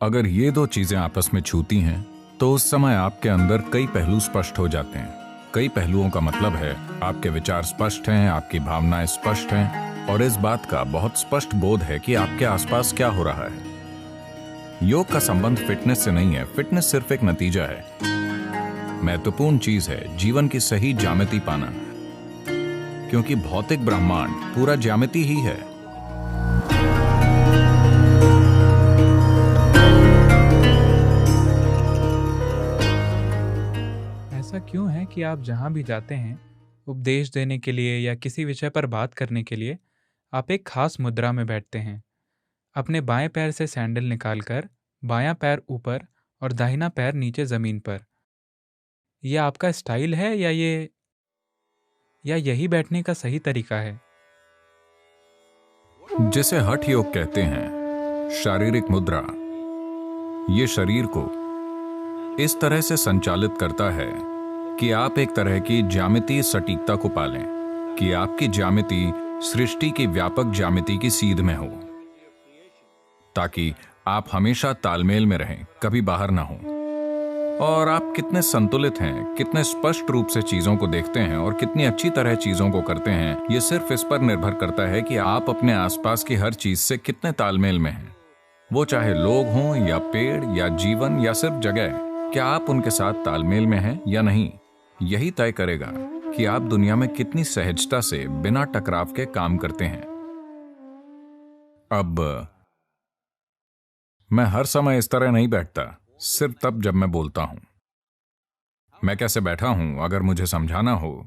अगर ये दो चीजें आपस में छूती हैं तो उस समय आपके अंदर कई पहलू स्पष्ट हो जाते हैं। कई पहलुओं का मतलब है आपके विचार स्पष्ट हैं, आपकी भावनाएं स्पष्ट हैं और इस बात का बहुत स्पष्ट बोध है कि आपके आसपास क्या हो रहा है। योग का संबंध फिटनेस से नहीं है, फिटनेस सिर्फ एक नतीजा है। महत्वपूर्ण चीज है जीवन की सही ज्यामिति पाना, क्योंकि भौतिक ब्रह्मांड पूरा ज्यामिति ही है। ऐसा क्यों है कि आप जहाँ भी जाते हैं, उपदेश देने के लिए या किसी विषय पर बात करने के लिए, आप एक खास मुद्रा में बैठते हैं? अपने बाएं पैर से सैंडल निकालकर बायां पैर ऊपर और दाहिना पैर नीचे जमीन पर। यह आपका स्टाइल है या यही बैठने का सही तरीका है? जिसे हठ योग कहते हैं, शारीरिक मुद्रा, ये शरीर को इस तरह से संचालित करता है कि आप एक तरह की ज्यामितीय सटीकता को पालें, कि आपकी ज्यामिति सृष्टि की व्यापक ज्यामिति की सीध में हो, ताकि आप हमेशा तालमेल में रहें, कभी बाहर ना हो। और आप कितने संतुलित हैं, कितने स्पष्ट रूप से चीजों को देखते हैं और कितनी अच्छी तरह चीजों को करते हैं, यह सिर्फ इस पर निर्भर करता है कि आप अपने आसपास की हर चीज से कितने तालमेल में हैं। वो चाहे लोग हों या पेड़ या जीवन या सिर्फ जगह, क्या आप उनके साथ तालमेल में हैं या नहीं, यही तय करेगा कि आप दुनिया में कितनी सहजता से बिना टकराव के काम करते हैं। अब मैं हर समय इस तरह नहीं बैठता, सिर्फ तब जब मैं बोलता हूं। मैं कैसे बैठा हूं अगर मुझे समझाना हो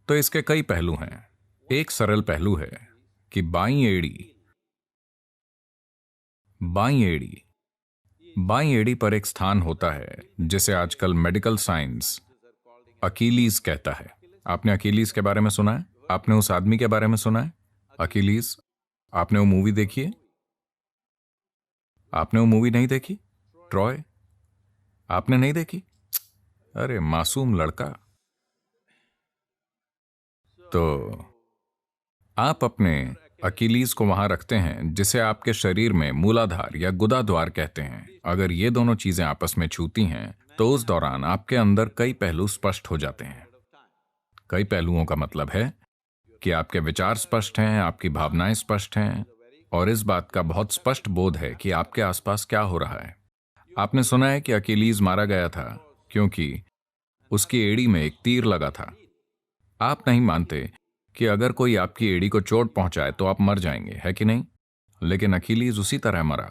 तो इसके कई पहलू हैं। एक सरल पहलू है कि बाईं एड़ी पर एक स्थान होता है जिसे आजकल मेडिकल साइंस अकीलीज कहता है। आपने अकीलीज के बारे में सुना है? आपने उस आदमी के बारे में सुना है, अकीलीज? आपने वो मूवी देखी है? आपने वो मूवी नहीं देखी, ट्रॉय? आपने नहीं देखी? अरे मासूम लड़का। तो आप अपने अकीलीज को वहां रखते हैं जिसे आपके शरीर में मूलाधार या गुदाद्वार कहते हैं। अगर ये दोनों चीजें आपस में छूती हैं तो उस दौरान आपके अंदर कई पहलू स्पष्ट हो जाते हैं। कई पहलुओं का मतलब है कि आपके विचार स्पष्ट हैं, आपकी भावनाएं स्पष्ट हैं और इस बात का बहुत स्पष्ट बोध है कि आपके आसपास क्या हो रहा है। आपने सुना है कि अकीलीज मारा गया था क्योंकि उसकी एड़ी में एक तीर लगा था। आप नहीं मानते कि अगर कोई आपकी एड़ी को चोट पहुंचाए तो आप मर जाएंगे, है कि नहीं? लेकिन अकीलीज उसी तरह मरा।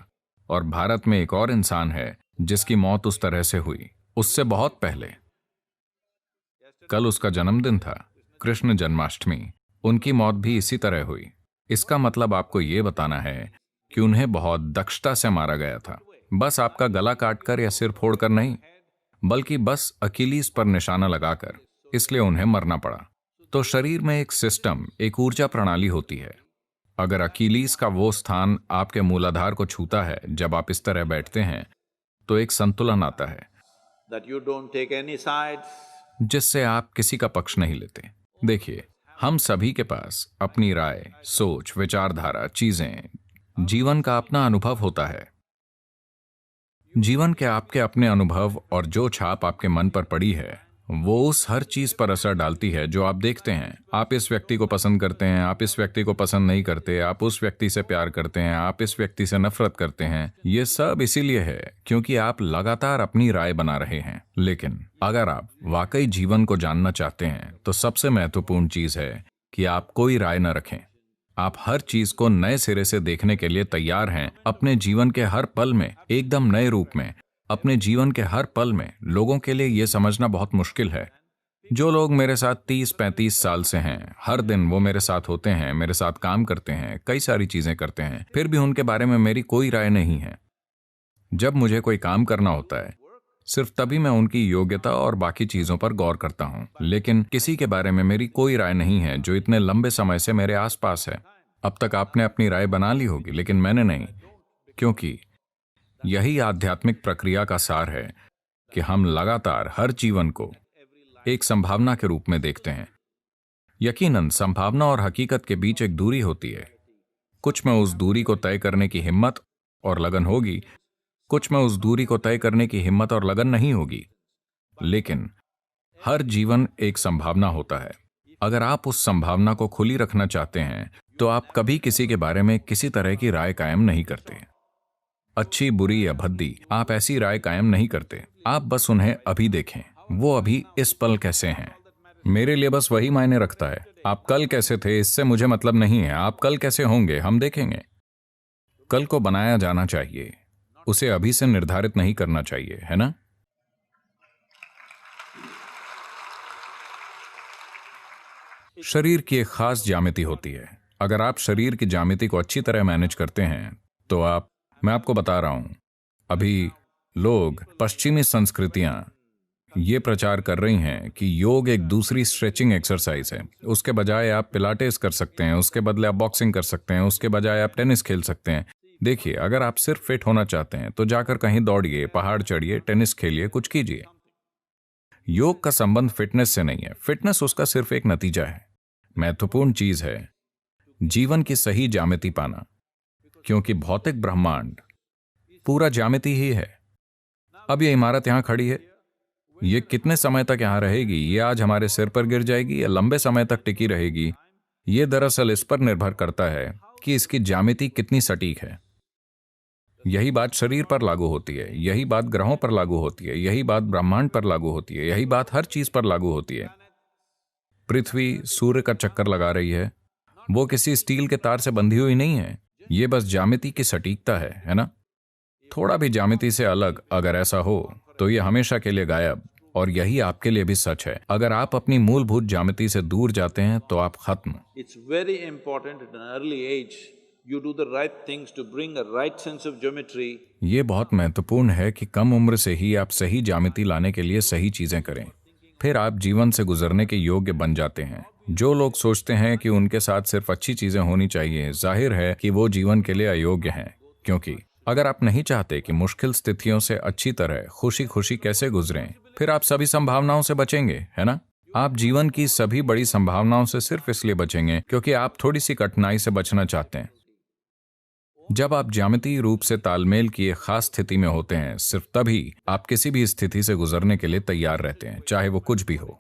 और भारत में एक और इंसान है जिसकी मौत उस तरह से हुई, उससे बहुत पहले। कल उसका जन्मदिन था, कृष्ण जन्माष्टमी। उनकी मौत भी इसी तरह हुई। इसका मतलब आपको यह बताना है कि उन्हें बहुत दक्षता से मारा गया था। बस आपका गला काटकर या सिर फोड़कर नहीं, बल्कि बस अकीलीज पर निशाना लगाकर, इसलिए उन्हें मरना पड़ा। तो शरीर में एक सिस्टम, एक ऊर्जा प्रणाली होती है। अगर अकीलीज का वो स्थान आपके मूलाधार को छूता है जब आप इस तरह बैठते हैं तो एक संतुलन आता है जिससे आप किसी का पक्ष नहीं लेते। देखिए, हम सभी के पास अपनी राय, सोच, विचारधारा, चीजें, जीवन का अपना अनुभव होता है। जीवन के आपके अपने अनुभव और जो छाप आपके मन पर पड़ी है वो उस हर चीज पर असर डालती है जो आप देखते हैं। आप इस व्यक्ति को पसंद करते हैं, आप इस व्यक्ति को पसंद नहीं करते, आप उस व्यक्ति से प्यार करते हैं, आप इस व्यक्ति से नफरत करते हैं। ये सब इसीलिए है क्योंकि आप लगातार अपनी राय बना रहे हैं। लेकिन अगर आप वाकई जीवन को जानना चाहते हैं तो सबसे महत्वपूर्ण चीज है कि आप कोई राय न रखें। आप हर चीज को नए सिरे से देखने के लिए तैयार हैं, अपने जीवन के हर पल में, एकदम नए रूप में। अपने जीवन के हर पल में लोगों के लिए यह समझना बहुत मुश्किल है। जो लोग मेरे साथ 30-35 साल से हैं, हर दिन वो मेरे साथ होते हैं, मेरे साथ काम करते हैं, कई सारी चीजें करते हैं, फिर भी उनके बारे में मेरी कोई राय नहीं है। जब मुझे कोई काम करना होता है सिर्फ तभी मैं उनकी योग्यता और बाकी चीजों पर गौर करता हूं। लेकिन किसी के बारे में मेरी कोई राय नहीं है जो इतने लंबे समय से मेरे आसपास है। अब तक आपने अपनी राय बना ली होगी, लेकिन मैंने नहीं, क्योंकि यही आध्यात्मिक प्रक्रिया का सार है कि हम लगातार हर जीवन को एक संभावना के रूप में देखते हैं। यकीनन संभावना और हकीकत के बीच एक दूरी होती है। कुछ में उस दूरी को तय करने की हिम्मत और लगन होगी, कुछ में उस दूरी को तय करने की हिम्मत और लगन नहीं होगी। लेकिन हर जीवन एक संभावना होता है। अगर आप उस संभावना को खुली रखना चाहते हैं तो आप कभी किसी के बारे में किसी तरह की राय कायम नहीं करते। अच्छी, बुरी या भद्दी, आप ऐसी राय कायम नहीं करते। आप बस उन्हें अभी देखें, वो अभी इस पल कैसे हैं। मेरे लिए बस वही मायने रखता है। आप कल कैसे थे इससे मुझे मतलब नहीं है, आप कल कैसे होंगे हम देखेंगे। कल को बनाया जाना चाहिए, उसे अभी से निर्धारित नहीं करना चाहिए, है ना? शरीर की एक खास ज्यामिति होती है। अगर आप शरीर की ज्यामिति को अच्छी तरह मैनेज करते हैं तो मैं आपको बता रहा हूं, अभी लोग, पश्चिमी संस्कृतियां ये प्रचार कर रही हैं कि योग एक दूसरी स्ट्रेचिंग एक्सरसाइज है। उसके बजाय आप पिलाटेस कर सकते हैं, उसके बदले आप बॉक्सिंग कर सकते हैं, उसके बजाय आप टेनिस खेल सकते हैं। देखिए, अगर आप सिर्फ फिट होना चाहते हैं तो जाकर कहीं दौड़िए, पहाड़ चढ़िए, टेनिस खेलिए, कुछ कीजिए। योग का संबंध फिटनेस से नहीं है, फिटनेस उसका सिर्फ एक नतीजा है। महत्वपूर्ण चीज है जीवन की सही ज्यामिति पाना, क्योंकि भौतिक ब्रह्मांड पूरा ज्यामिति ही है। अब ये इमारत यहां खड़ी है, ये कितने समय तक यहां रहेगी, ये आज हमारे सिर पर गिर जाएगी या लंबे समय तक टिकी रहेगी, ये दरअसल इस पर निर्भर करता है कि इसकी ज्यामिति कितनी सटीक है। यही बात शरीर पर लागू होती है, यही बात ग्रहों पर लागू होती है, यही बात ब्रह्मांड पर लागू होती है, यही बात हर चीज पर लागू होती है। पृथ्वी सूर्य का चक्कर लगा रही है, वो किसी स्टील के तार से बंधी हुई नहीं है, ये बस ज्यामिति की सटीकता है ना? थोड़ा भी ज्यामिति से अलग अगर ऐसा हो तो ये हमेशा के लिए गायब। और यही आपके लिए भी सच है। अगर आप अपनी मूलभूत ज्यामिति से दूर जाते हैं तो आप खत्म। It's very important at an early age you do the right things to bring a right sense of geometry. ये बहुत महत्वपूर्ण है कि कम उम्र से ही आप सही ज्यामिति लाने के लिए सही चीजें करें, फिर आप जीवन से गुजरने के योग्य बन जाते हैं। जो लोग सोचते हैं कि उनके साथ सिर्फ अच्छी चीजें होनी चाहिए, जाहिर है कि वो जीवन के लिए अयोग्य हैं। क्योंकि अगर आप नहीं चाहते कि मुश्किल स्थितियों से अच्छी तरह खुशी खुशी कैसे गुजरें, फिर आप सभी संभावनाओं से बचेंगे, है ना? आप जीवन की सभी बड़ी संभावनाओं से सिर्फ इसलिए बचेंगे क्योंकि आप थोड़ी सी कठिनाई से बचना चाहते हैं। जब आप ज्यामितीय रूप से तालमेल की एक खास स्थिति में होते हैं, सिर्फ तभी आप किसी भी स्थिति से गुजरने के लिए तैयार रहते हैं, चाहे वो कुछ भी हो।